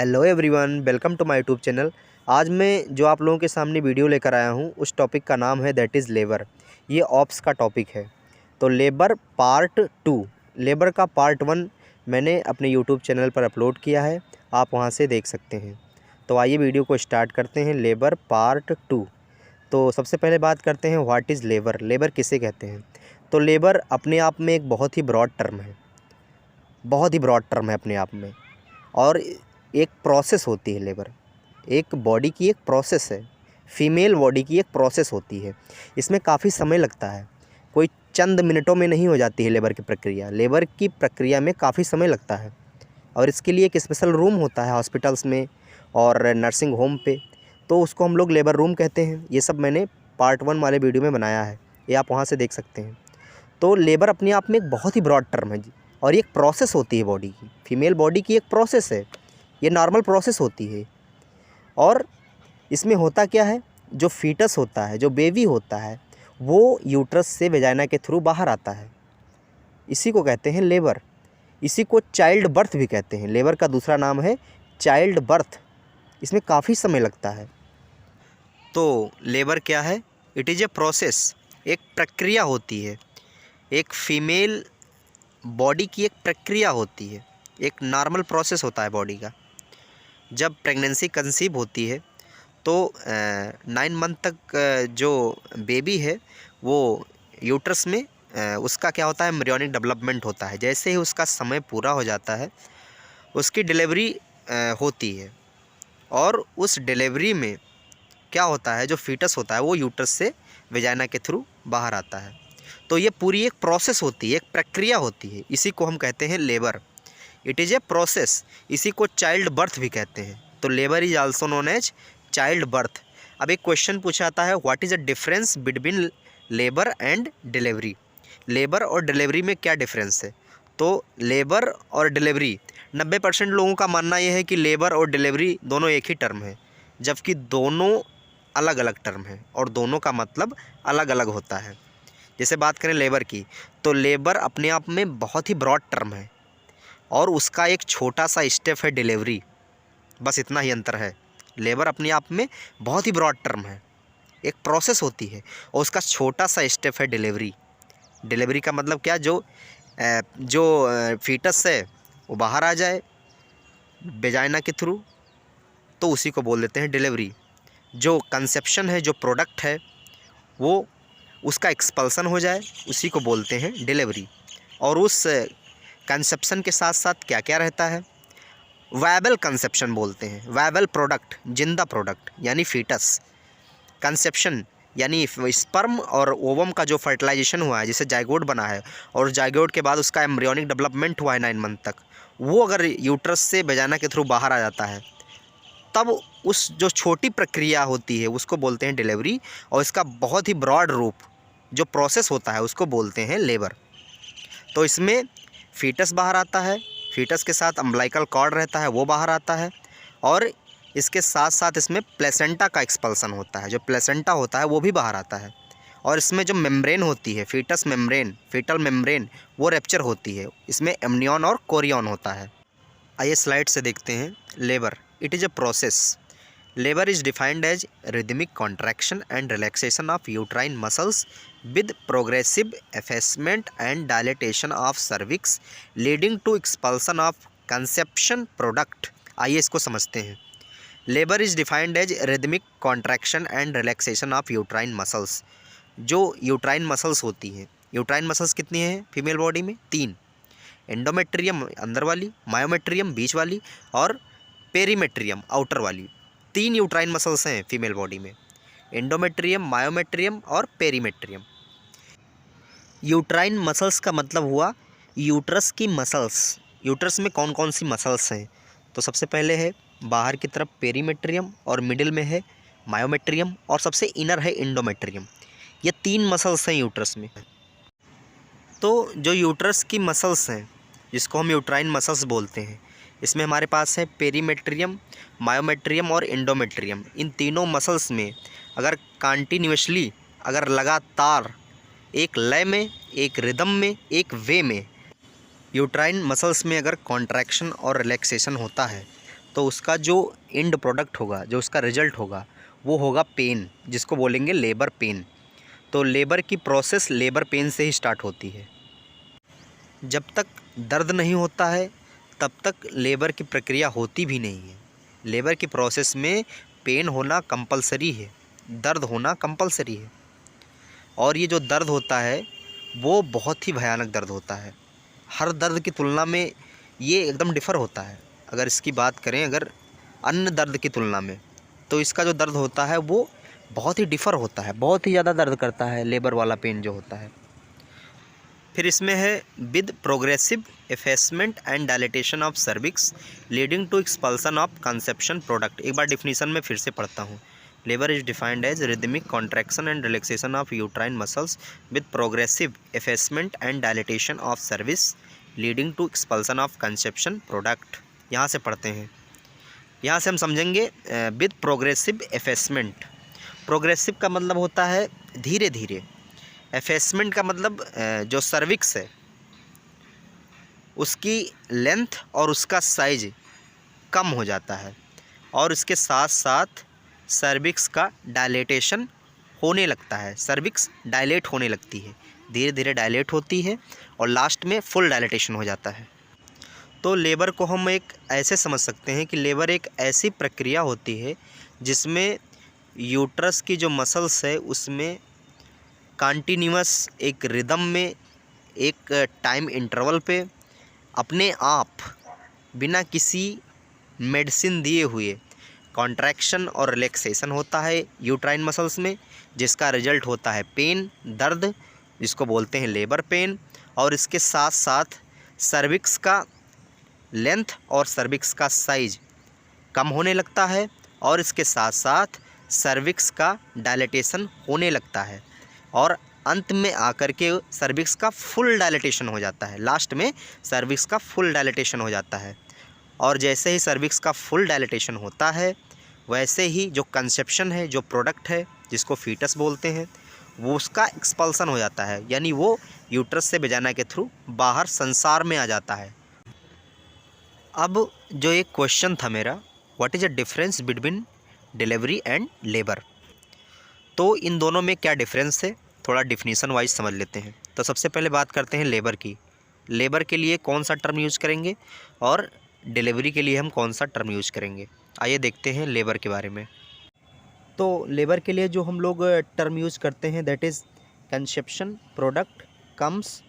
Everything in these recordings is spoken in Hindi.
Hello everyone, welcome to my YouTube channel. आज मैं जो आप लोगों के सामने वीडियो लेकर आया हूँ उस टॉपिक का नाम है दैट इज़ लेबर। ये ऑप्स का टॉपिक है। तो लेबर पार्ट 2, लेबर का पार्ट 1 मैंने अपने यूट्यूब चैनल पर अपलोड किया है, आप वहाँ से देख सकते हैं। तो आइए वीडियो को स्टार्ट करते हैं। Labour part 2। तो सबसे पहले बात करते हैं व्हाट इज़ लेबर। लेबर किसे कहते हैं? तो लेबर अपने आप में एक बहुत ही ब्रॉड टर्म है, बहुत ही ब्रॉड टर्म है अपने आप में। और एक प्रोसेस होती है लेबर, एक बॉडी की एक प्रोसेस है, फीमेल बॉडी की एक प्रोसेस होती है। इसमें काफ़ी समय लगता है, कोई चंद मिनटों में नहीं हो जाती है लेबर की प्रक्रिया। लेबर की प्रक्रिया में काफ़ी समय लगता है और इसके लिए एक स्पेशल रूम होता है हॉस्पिटल्स में और नर्सिंग होम पे, तो उसको हम लोग लेबर रूम कहते हैं। ये सब मैंने पार्ट 1 वाले वीडियो में बनाया है, ये आप वहाँ से देख सकते हैं। तो लेबर अपने आप में एक बहुत ही ब्रॉड टर्म है जी, और ये एक प्रोसेस होती है बॉडी की, फीमेल बॉडी की एक प्रोसेस है, ये नॉर्मल प्रोसेस होती है। और इसमें होता क्या है, जो फीटस होता है, जो बेबी होता है, वो यूट्रस से वेजाइना के थ्रू बाहर आता है, इसी को कहते हैं लेबर। इसी को चाइल्ड बर्थ भी कहते हैं। लेबर का दूसरा नाम है चाइल्ड बर्थ। इसमें काफ़ी समय लगता है। तो लेबर क्या है? इट इज़ ए प्रोसेस, एक प्रक्रिया होती है, एक फीमेल बॉडी की एक प्रक्रिया होती है, एक नॉर्मल प्रोसेस होता है बॉडी का। जब प्रेगनेंसी कंसीव होती है तो 9 मंथ तक जो बेबी है वो यूट्रस में उसका क्या होता है, एम्ब्रियोनिक डेवलपमेंट होता है। जैसे ही उसका समय पूरा हो जाता है उसकी डिलीवरी होती है, और उस डिलीवरी में क्या होता है, जो फीटस होता है वो यूट्रस से वेजाइना के थ्रू बाहर आता है। तो ये पूरी एक प्रोसेस होती है, एक प्रक्रिया होती है, इसी को हम कहते हैं labour. It is a process. इसी को चाइल्ड बर्थ भी कहते हैं। तो labour is also known as childbirth. अब एक क्वेश्चन पूछा जाता है, what is the difference between labour and delivery. Labour और डिलीवरी में क्या डिफरेंस है? तो लेबर और डिलीवरी, 90% लोगों का मानना यह है कि लेबर और डिलीवरी दोनों एक ही टर्म है, जबकि दोनों अलग अलग टर्म है और दोनों का मतलब अलग अलग होता है। जैसे बात करें लेबर की, तो लेबर अपने आप में बहुत ही ब्रॉड टर्म है और उसका एक छोटा सा स्टेप है डिलीवरी, बस इतना ही अंतर है। लेबर अपने आप में बहुत ही ब्रॉड टर्म है, एक प्रोसेस होती है, और उसका छोटा सा स्टेप है डिलीवरी। डिलीवरी का मतलब क्या, जो फीटस है वो बाहर आ जाए वेजाइना के थ्रू, तो उसी को बोल देते हैं डिलीवरी। जो कंसेप्शन है, जो प्रोडक्ट है, वो उसका एक्सपल्सन हो जाए, उसी को बोलते हैं डिलीवरी। और उस कंसेप्शन के साथ साथ क्या क्या रहता है, वायबल कंसेप्शन बोलते हैं, वायबल प्रोडक्ट, जिंदा प्रोडक्ट यानी फीटस। कंसेप्शन यानी स्पर्म और ओवम का जो फर्टिलाइजेशन हुआ है, जिसे जाइगोट बना है, और जाइगोट के बाद उसका एम्ब्रियोनिक डेवलपमेंट हुआ है 9 मंथ तक, वो अगर यूट्रस से वेजाइना के थ्रू बाहर आ जाता है, तब उस जो छोटी प्रक्रिया होती है उसको बोलते हैं डिलीवरी। और इसका बहुत ही ब्रॉड रूप जो प्रोसेस होता है उसको बोलते हैं लेबर। तो इसमें फीटस बाहर आता है, फीटस के साथ अम्बिलिकल कॉर्ड रहता है वो बाहर आता है, और इसके साथ साथ इसमें प्लेसेंटा का एक्सपल्सन होता है, जो प्लेसेंटा होता है वो भी बाहर आता है। और इसमें जो मेम्ब्रेन होती है, फीटस मेम्ब्रेन, फीटल मेम्ब्रेन, वो रैप्चर होती है। इसमें एमनियन और कोरियन होता है। आइए स्लाइड से देखते हैं। Labour, it is a process. Labor is defined as rhythmic contraction and relaxation of uterine muscles with progressive effacement and dilatation of cervix leading to expulsion of conception product। आइए इसको समझते हैं। Labor is defined as rhythmic contraction and relaxation of uterine muscles। जो यूट्राइन मसल्स होती हैं, यूट्राइन मसल्स कितनी हैं फीमेल बॉडी में? 3। एंडोमेट्रियम अंदर वाली, मायोमेट्रियम बीच वाली, और पेरीमेट्रियम आउटर वाली। 3 यूट्राइन मसल्स हैं फीमेल बॉडी में, एंडोमेट्रियम, मायोमेट्रियम और पेरीमेट्रियम। यूट्राइन मसल्स का मतलब हुआ यूट्रस की मसल्स। यूट्रस में कौन कौन सी मसल्स हैं? तो सबसे पहले है बाहर की तरफ पेरीमेट्रियम, और मिडिल में है मायोमेट्रियम, और सबसे इनर है एंडोमेट्रियम। ये 3 मसल्स हैं यूट्रस में। तो जो यूट्रस की मसल्स हैं, जिसको हम यूट्राइन मसल्स बोलते हैं, इसमें हमारे पास है पेरीमेट्रियम, मायोमेट्रियम और एंडोमेट्रियम। इन तीनों मसल्स में अगर कंटिन्यूअसली, अगर लगातार एक लय में, एक रिदम में, एक वे में यूट्राइन मसल्स में अगर कॉन्ट्रैक्शन और रिलैक्सेशन होता है, तो उसका जो एंड प्रोडक्ट होगा, जो उसका रिजल्ट होगा, वो होगा पेन, जिसको बोलेंगे लेबर पेन। तो लेबर की प्रोसेस लेबर पेन से ही स्टार्ट होती है। जब तक दर्द नहीं होता है तब तक लेबर की प्रक्रिया होती भी नहीं है। लेबर की प्रोसेस में पेन होना कंपलसरी है, दर्द होना कंपलसरी है। और ये जो दर्द होता है वो बहुत ही भयानक दर्द होता है। हर दर्द की तुलना में ये एकदम डिफ़र होता है। अगर इसकी बात करें अगर अन्य दर्द की तुलना में, तो इसका जो दर्द होता है वो बहुत ही डिफ़र होता है, बहुत ही ज़्यादा दर्द करता है लेबर वाला पेन जो होता है। फिर इसमें है with progressive effacement and dilatation of cervix leading to expulsion of conception product. एक बार डिफिनीसन में फिर से पढ़ता हूँ। Labour is defined as rhythmic contraction and relaxation of uterine muscles with progressive effacement and dilatation of cervix leading to expulsion of conception product. यहाँ से पढ़ते हैं, यहाँ से हम समझेंगे विद प्रोग्रेसिव एफेसमेंट। प्रोग्रेसिव का मतलब होता है धीरे धीरे, एफेसमेंट का मतलब जो सर्विक्स है उसकी लेंथ और उसका साइज कम हो जाता है, और इसके साथ साथ सर्विक्स का डायलेटेशन होने लगता है। सर्विक्स डायलेट होने लगती है, धीरे धीरे डायलेट होती है और लास्ट में फुल डायलेटेशन हो जाता है। तो लेबर को हम एक ऐसे समझ सकते हैं कि लेबर एक ऐसी प्रक्रिया होती है जिसमें यूट्रस की जो मसल्स है उसमें कंटिन्यूअस एक रिदम में, एक टाइम इंटरवल पे अपने आप बिना किसी मेडिसिन दिए हुए कॉन्ट्रैक्शन और रिलैक्सेशन होता है यूट्राइन मसल्स में, जिसका रिजल्ट होता है पेन, दर्द, जिसको बोलते हैं लेबर पेन। और इसके साथ साथ सर्विक्स का लेंथ और सर्विक्स का साइज कम होने लगता है, और इसके साथ साथ सर्विक्स का डायलेटेशन होने लगता है, और अंत में आकर के सर्विक्स का फुल डायलेटेशन हो जाता है। लास्ट में सर्विक्स का फुल डायलेटेशन हो जाता है। और जैसे ही सर्विक्स का फुल डायलेटेशन होता है वैसे ही जो कंसेप्शन है, जो प्रोडक्ट है जिसको फीटस बोलते हैं, वो उसका एक्सपल्सन हो जाता है, यानी वो यूट्रस से वेजाइना के थ्रू बाहर संसार में आ जाता है। अब जो एक क्वेश्चन था मेरा, what is the difference between delivery and labour, तो इन दोनों में क्या डिफरेंस है थोड़ा डिफिनीसन वाइज समझ लेते हैं। तो सबसे पहले बात करते हैं लेबर की। लेबर के लिए कौन सा टर्म यूज़ करेंगे और डिलीवरी के लिए हम कौन सा टर्म यूज़ करेंगे। आइए देखते हैं लेबर के बारे में। तो लेबर के लिए जो हम लोग टर्म यूज़ करते हैं that is conception product comes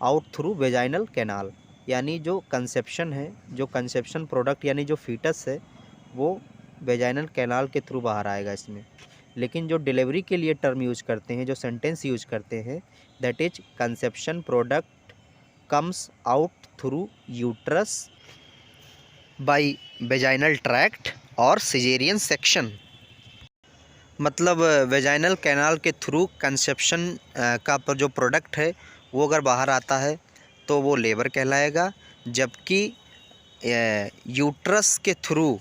out through vaginal canal, यानी जो कंसेप्शन है, जो कंसेप्शन प्रोडक्ट यानी जो फीटस है वो वेजाइनल कैनाल के थ्रू बाहर आएगा इसमें। लेकिन जो डिलीवरी के लिए टर्म यूज करते हैं, जो सेंटेंस यूज करते हैं that is conception product comes out through uterus by vaginal tract और सिजेरियन सेक्शन। मतलब वेजाइनल कैनाल के थ्रू कंसेप्शन का जो प्रोडक्ट है वो अगर बाहर आता है तो वो लेबर कहलाएगा, जबकि यूट्रस के थ्रू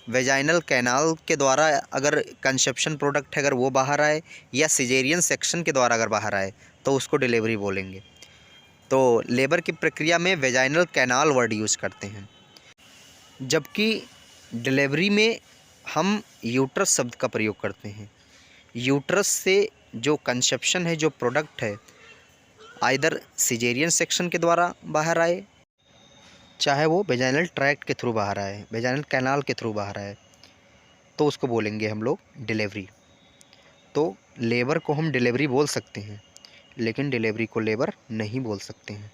वेजाइनल कैनाल के द्वारा अगर कंसेप्शन प्रोडक्ट है अगर वो बाहर आए या सिजेरियन सेक्शन के द्वारा अगर बाहर आए तो उसको डिलीवरी बोलेंगे। तो लेबर की प्रक्रिया में वेजाइनल कैनाल वर्ड यूज़ करते हैं, जबकि डिलीवरी में हम यूट्रस शब्द का प्रयोग करते हैं। यूट्रस से जो कंसेप्शन है, जो प्रोडक्ट है, आइदर सिजेरियन सेक्शन के द्वारा बाहर आए चाहे वो वेजाइनल ट्रैक्ट के थ्रू बाहर आए, वेजाइनल कैनाल के थ्रू बाहर आए, तो उसको बोलेंगे हम लोग डिलीवरी। तो लेबर को हम डिलीवरी बोल सकते हैं लेकिन डिलीवरी को लेबर नहीं बोल सकते हैं।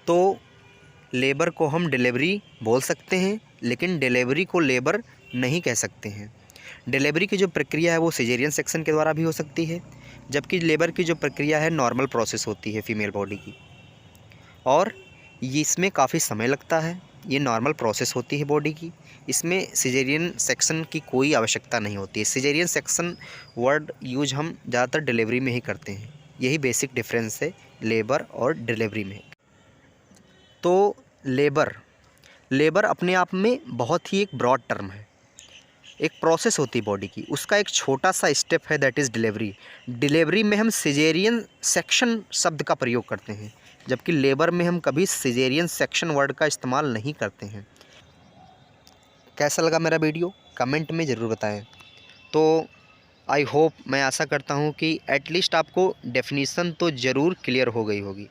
तो लेबर को हम डिलीवरी बोल सकते हैं लेकिन डिलीवरी को लेबर नहीं कह सकते हैं। डिलीवरी की जो प्रक्रिया है वो सिजेरियन सेक्शन के द्वारा भी हो सकती है, जबकि लेबर की जो प्रक्रिया है नॉर्मल प्रोसेस होती है फीमेल बॉडी की, और ये इसमें काफ़ी समय लगता है। ये नॉर्मल प्रोसेस होती है बॉडी की, इसमें सिजेरियन सेक्शन की कोई आवश्यकता नहीं होती है। सिजेरियन सेक्शन वर्ड यूज हम ज़्यादातर डिलीवरी में ही करते हैं। यही बेसिक डिफरेंस है लेबर और डिलीवरी में। तो लेबर अपने आप में बहुत ही एक ब्रॉड टर्म है, एक प्रोसेस होती है बॉडी की, उसका एक छोटा सा स्टेप है दैट इज़ डिलीवरी। डिलीवरी में हम सिजेरियन सेक्शन शब्द का प्रयोग करते हैं, जबकि लेबर में हम कभी सिजेरियन सेक्शन वर्ड का इस्तेमाल नहीं करते हैं। कैसा लगा मेरा वीडियो कमेंट में ज़रूर बताएं। तो आई होप, मैं आशा करता हूँ कि एटलीस्ट आपको डेफिनीशन तो ज़रूर क्लियर हो गई होगी।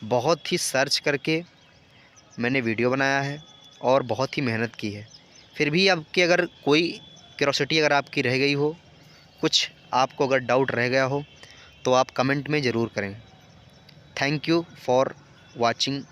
बहुत ही सर्च करके मैंने वीडियो बनाया है और बहुत ही मेहनत की है। फिर भी आपकी अगर कोई क्यूरोसिटी अगर आपकी रह गई हो, कुछ आपको अगर डाउट रह गया हो, तो आप कमेंट में ज़रूर करें। Thank you for watching